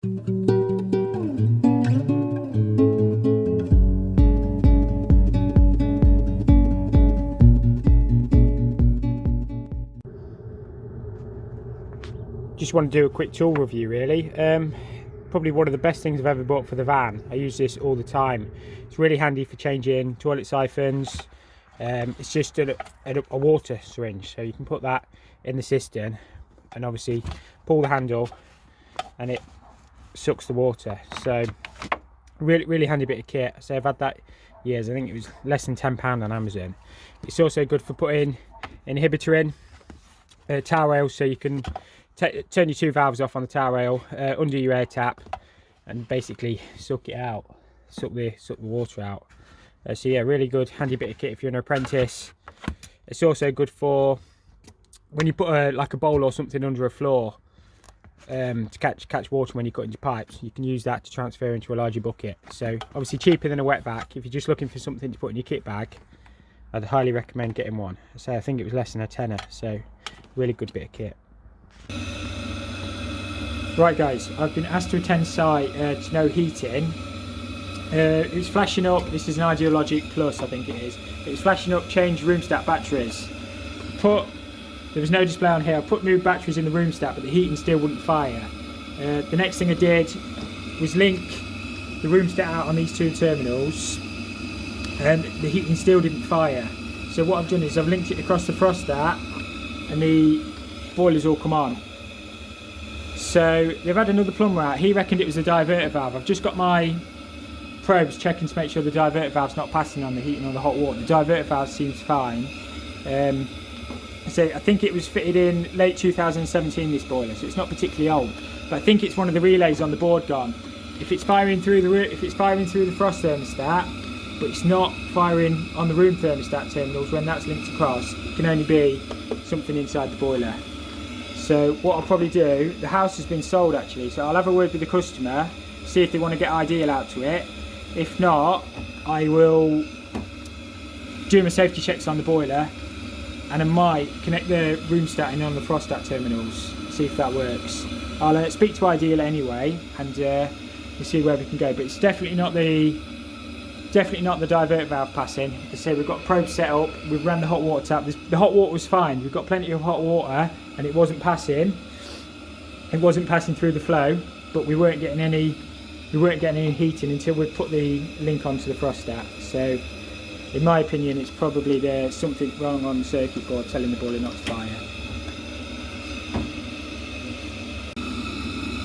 Just want to do a quick tool review really. Probably one of the best things I've ever bought for the van. I use this all the time. It's really handy for changing toilet siphons. It's just a water syringe, so you can put that in the cistern and obviously pull the handle and it sucks the water. So really handy bit of kit. So I've had that years. I think it was less than £10 on Amazon. It's also good for putting inhibitor in, towel rail, so you can turn your two valves off on the towel rail under your air tap and basically suck it out, suck the water out. So yeah, really good handy bit of kit if you're an apprentice. It's also good for when you put like a bowl or something under a floor to catch water when you cut into pipes. You can use that to transfer into a larger bucket. So obviously cheaper than a wet vac. If you're just looking for something to put in your kit bag, I'd highly recommend getting one. So I think it was less than a tenner, so really good bit of kit. Right guys, I've been asked to attend site to no heating. It was flashing up, this is an Ideologic Plus I think it is. It was flashing up change room stat batteries. There was no display on here. I put new batteries in the room stat, but the heating still wouldn't fire. The next thing I did was link the room stat out on these two terminals, and the heating still didn't fire. So what I've done is I've linked it across the thermostat and the boiler's all come on. So they've had another plumber out. He reckoned it was a diverter valve. I've just got my probes checking to make sure the diverter valve's not passing on the heating or the hot water. The diverter valve seems fine. So I think it was fitted in late 2017, this boiler, so it's not particularly old. But I think it's one of the relays on the board gone. If it's firing through the frost thermostat, but it's not firing on the room thermostat terminals when that's linked across, it can only be something inside the boiler. So what I'll probably do, the house has been sold actually, so I'll have a word with the customer, see if they want to get Ideal out to it. If not, I will do my safety checks on the boiler, and I might connect the room stat in on the frostat terminals, see if that works. I'll speak to Ideal anyway, and we'll see where we can go. But it's definitely not the divert valve passing. As I say, we've got probes set up. We've ran the hot water tap. The hot water was fine. We've got plenty of hot water, and it wasn't passing. It wasn't passing through the flow, but we weren't getting any heating until we put the link onto the thermostat. So, in my opinion, it's probably there's something wrong on the circuit board telling the boiler not to fire.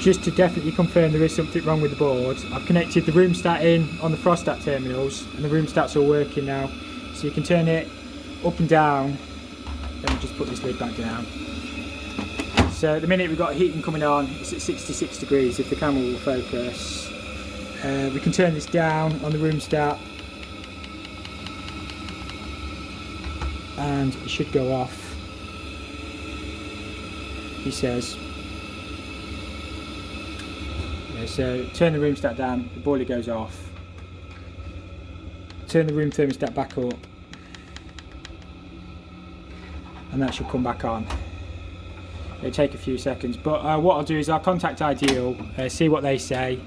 Just to definitely confirm there is something wrong with the board, I've connected the room stat in on the frostat terminals, and the room stat's all working now. So you can turn it up and down. Let me just put this lid back down. So at the minute we've got heating coming on, it's at 66 degrees if the camera will focus. We can turn this down on the room stat, and it should go off, he says. Yeah, so turn the room stat down, the boiler goes off. Turn the room thermostat back up, and that should come back on. It'll take a few seconds, but what I'll do is I'll contact Ideal, see what they say,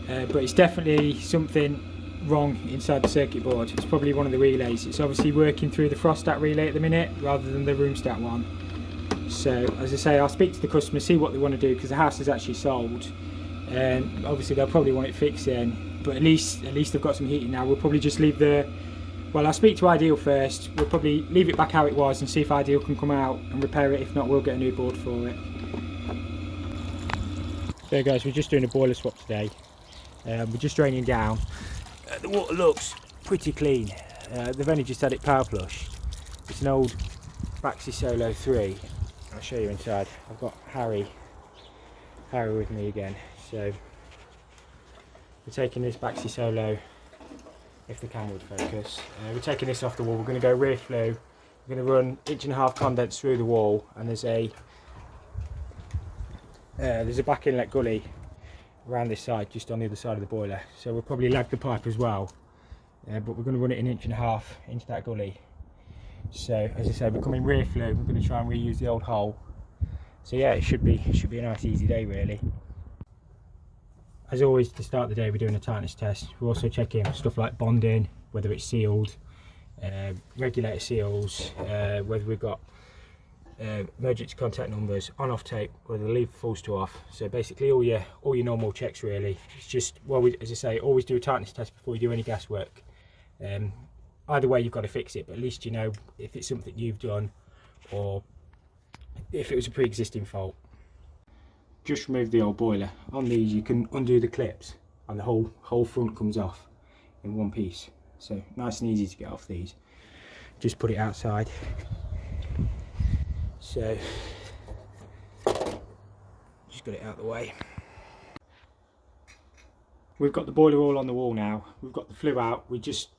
but it's definitely something wrong inside the circuit board. It's probably one of the relays. It's obviously working through the frostat relay at the minute rather than the room stat one. So as I say, I'll speak to the customer, see what they want to do, because the house is actually sold, and obviously they'll probably want it fixing, but at least they've got some heating now. We'll probably just leave I'll speak to Ideal first. We'll probably leave it back how it was and see if Ideal can come out and repair it. If not, we'll get a new board for it. So guys, we're just doing a boiler swap today. We're just draining down. The water looks pretty clean. They've only just had it power flushed. It's an old Baxi Solo 3. I'll show you inside. I've got Harry with me again. So we're taking this Baxi Solo, if the camera would focus. We're taking this off the wall. We're going to go rear flue. We're going to run 1.5 inch condense through the wall, and there's a back inlet gully around this side, just on the other side of the boiler. So we'll probably lag the pipe as well, but we're going to run it 1.5 inches into that gully. So as I said, we're coming rear flue. We're going to try and reuse the old hole. So yeah, it should be a nice easy day really. as always, to start the day, we're doing a tightness test. We're also checking stuff like bonding, whether it's sealed, regulator seals, whether we've got emergency contact numbers, on-off tape, whether the lever falls to off. So basically all your normal checks really. It's just, well, as I say, always do a tightness test before you do any gas work. Either way, you've got to fix it, but at least you know if it's something you've done or if it was a pre-existing fault. Just remove the old boiler. On these you can undo the clips and the whole front comes off in one piece. So nice and easy to get off these. Just put it outside. So just got it out of the way. We've got the boiler all on the wall now. We've got the flue out. We're just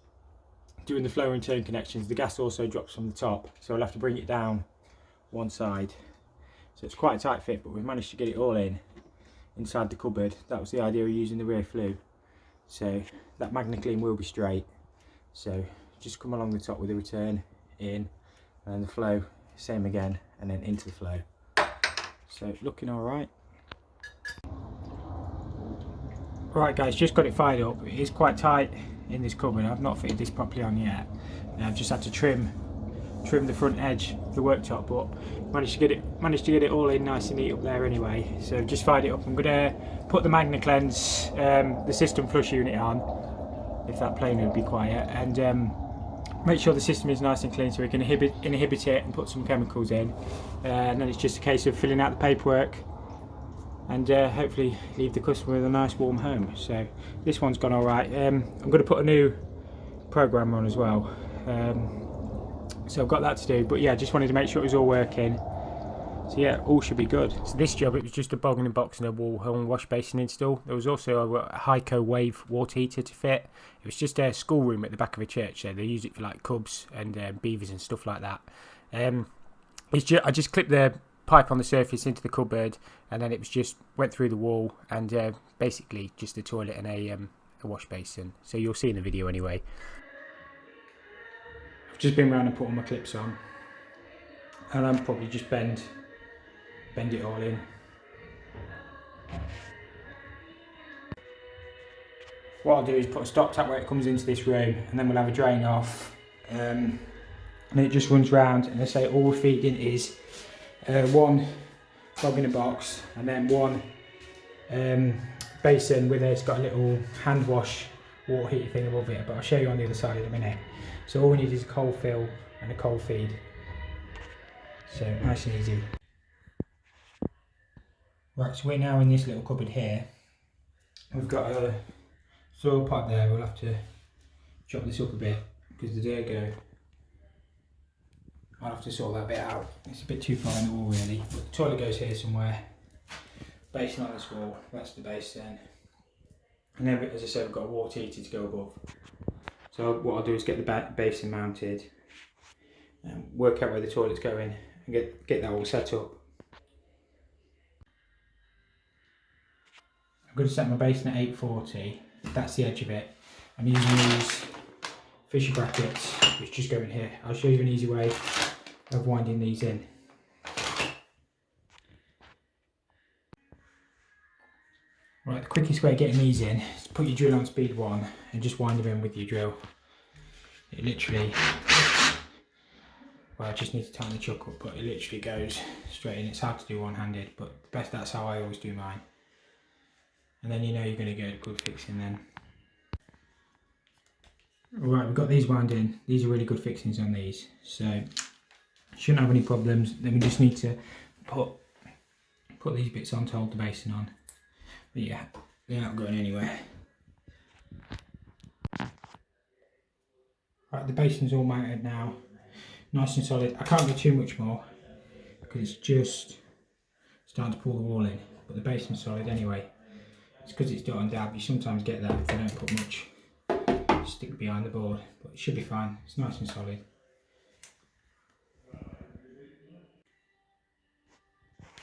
doing the flow and turn connections. The gas also drops from the top, so I'll have to bring it down one side. So it's quite a tight fit, but we've managed to get it all inside the cupboard. That was the idea of using the rear flue. So that MagnaClean will be straight. So just come along the top with the return in, and the flow, same again, and then into the flow. So looking all right. Right guys, just got it fired up. It is quite tight in this cupboard. I've not fitted this properly on yet. I've just had to trim the front edge of the worktop, but managed to get it all in nice and neat up there anyway. So just fired it up. I'm gonna put the MagnaCleanse, the system flush unit on, if that plane would be quiet, and make sure the system is nice and clean so we can inhibit it and put some chemicals in, and then it's just a case of filling out the paperwork and hopefully leave the customer with a nice warm home. So this one's gone all right. I'm going to put a new program on as well, so I've got that to do, but yeah, just wanted to make sure it was all working. So yeah, all should be good. So this job, it was just a bogging and box and a wall hung wash basin install. There was also a Hyco Wave water heater to fit. It was just a schoolroom at the back of a church, so they use it for like cubs and beavers and stuff like that. I just clipped the pipe on the surface into the cupboard, and then it was just went through the wall, and basically just a toilet and a wash basin. So you'll see in the video anyway. I've just been around and put all my clips on, and I'm probably just bend it all in. What I'll do is put a stop tap where it comes into this room, and then we'll have a drain off, and it just runs round. And I say all we're feeding is one bog in a box, and then one basin with it's got a little hand wash water heater thing above it, but I'll show you on the other side in a minute. So all we need is a cold fill and a cold feed. So nice and easy. Right, so we're now in this little cupboard here. We've got a soil pipe there. We'll have to chop this up a bit because the Durgo, I'll have to sort that bit out. It's a bit too far in the wall really, but the toilet goes here somewhere. Basin on this wall, that's the basin. And then, as I said, we've got a water heater to go above. So what I'll do is get the basin mounted, and work out where the toilet's going, and get that all set up. I'm going to set my basin at 840, that's the edge of it. I'm using these fisher brackets, which just go in here. I'll show you an easy way of winding these in. Right, the quickest way of getting these in is put your drill on speed 1 and just wind them in with your drill. It literally, well, I just need to tighten the chuck up, but it literally goes straight in. It's hard to do one-handed, but that's how I always do mine. And then you know you're going to get a good fixing then. Right, we've got these wound in. These are really good fixings on these, so shouldn't have any problems. Then we just need to put these bits on to hold the basin on. But yeah, they're not going anywhere. Right, the basin's all mounted now, nice and solid. I can't do too much more because it's just starting to pull the wall in, but the basin's solid anyway. It's because it's dot and dab. You sometimes get that if they don't put much stick behind the board, but it should be fine. It's nice and solid.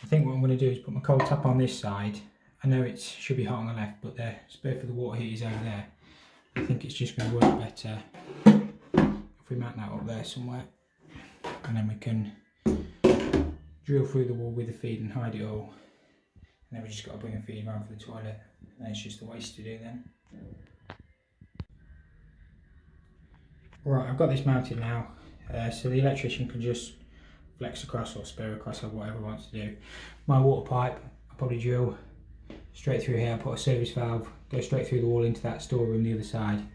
I think what I'm going to do is put my cold tap on this side. I know it should be hot on the left, but the spare for the water heat is over there. I think it's just going to work better if we mount that up there somewhere, and then we can drill through the wall with the feed and hide it all. And then we just got to bring a feed around for the toilet. and it's just the waste to do then. Right, I've got this mounted now, so the electrician can just flex across or spare across or whatever he wants to do. My water pipe, I'll probably drill straight through here, put a service valve, go straight through the wall into that storeroom the other side.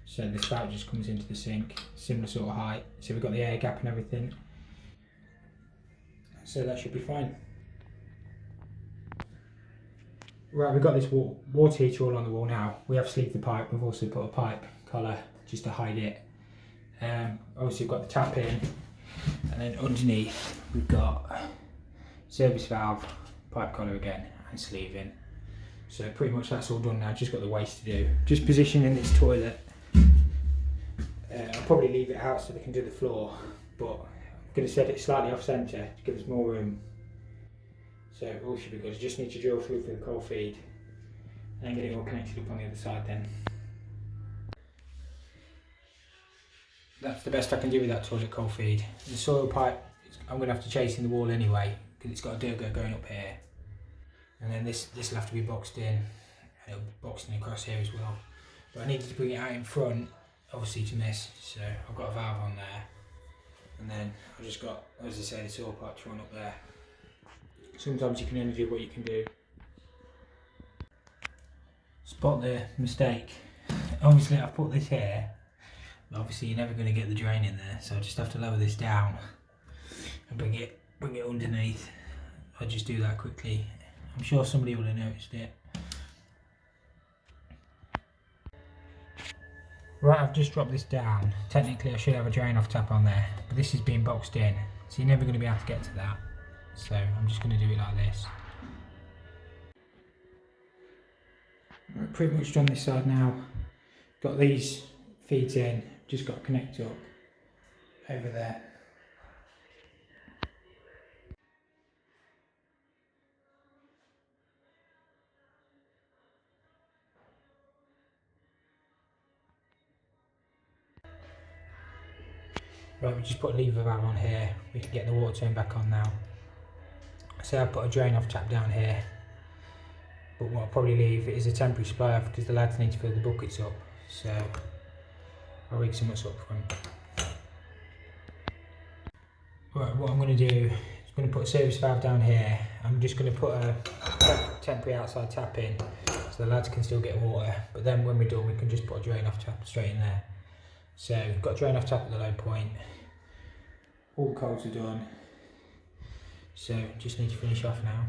So the spout just comes into the sink, similar sort of height. So we've got the air gap and everything. So that should be fine. Right, we've got this water heater all on the wall now. We have sleeved the pipe, we've also put a pipe collar just to hide it. Obviously we've got the tap in, and then underneath we've got service valve, pipe collar again, and sleeving. So pretty much that's all done now, just got the waste to do. Just positioning this toilet. I'll probably leave it out so they can do the floor, but I'm going to set it slightly off centre to give us more room. So it all should be good. You just need to drill through for the coal feed and then get it all connected up on the other side then. That's the best I can do with that toilet coal feed. The soil pipe, I'm going to have to chase in the wall anyway because it's got a dirt going up here. And then this will have to be boxed in, and it'll be boxed in across here as well. But I needed to bring it out in front, obviously to miss, so I've got a valve on there. And then I've just got, as I say, the soil pipe to run up there. Sometimes you can only do what you can do. Spot the mistake. Obviously I've put this here, but obviously you're never going to get the drain in there, so I just have to lower this down and bring it underneath. I'll just do that quickly. I'm sure somebody will have noticed it. Right, I've just dropped this down. Technically I should have a drain off tap on there, but this is being boxed in, so you're never going to be able to get to that. So I'm just going to do it like this. Right, pretty much done this side now. Got these feeds in, just got to connect up over there. Right, we just put a lever valve on here. We can get the water turned back on now. So I've put a drain off tap down here. But what I'll probably leave is a temporary supply off because the lads need to fill the buckets up. So I'll rig some up front. Right, what I'm going to do is I'm going to put a service valve down here. I'm just going to put a temporary outside tap in so the lads can still get water. But then when we're done, we can just put a drain off tap straight in there. So we've got a drain off tap at the low point. All the coals are done. So just need to finish off now.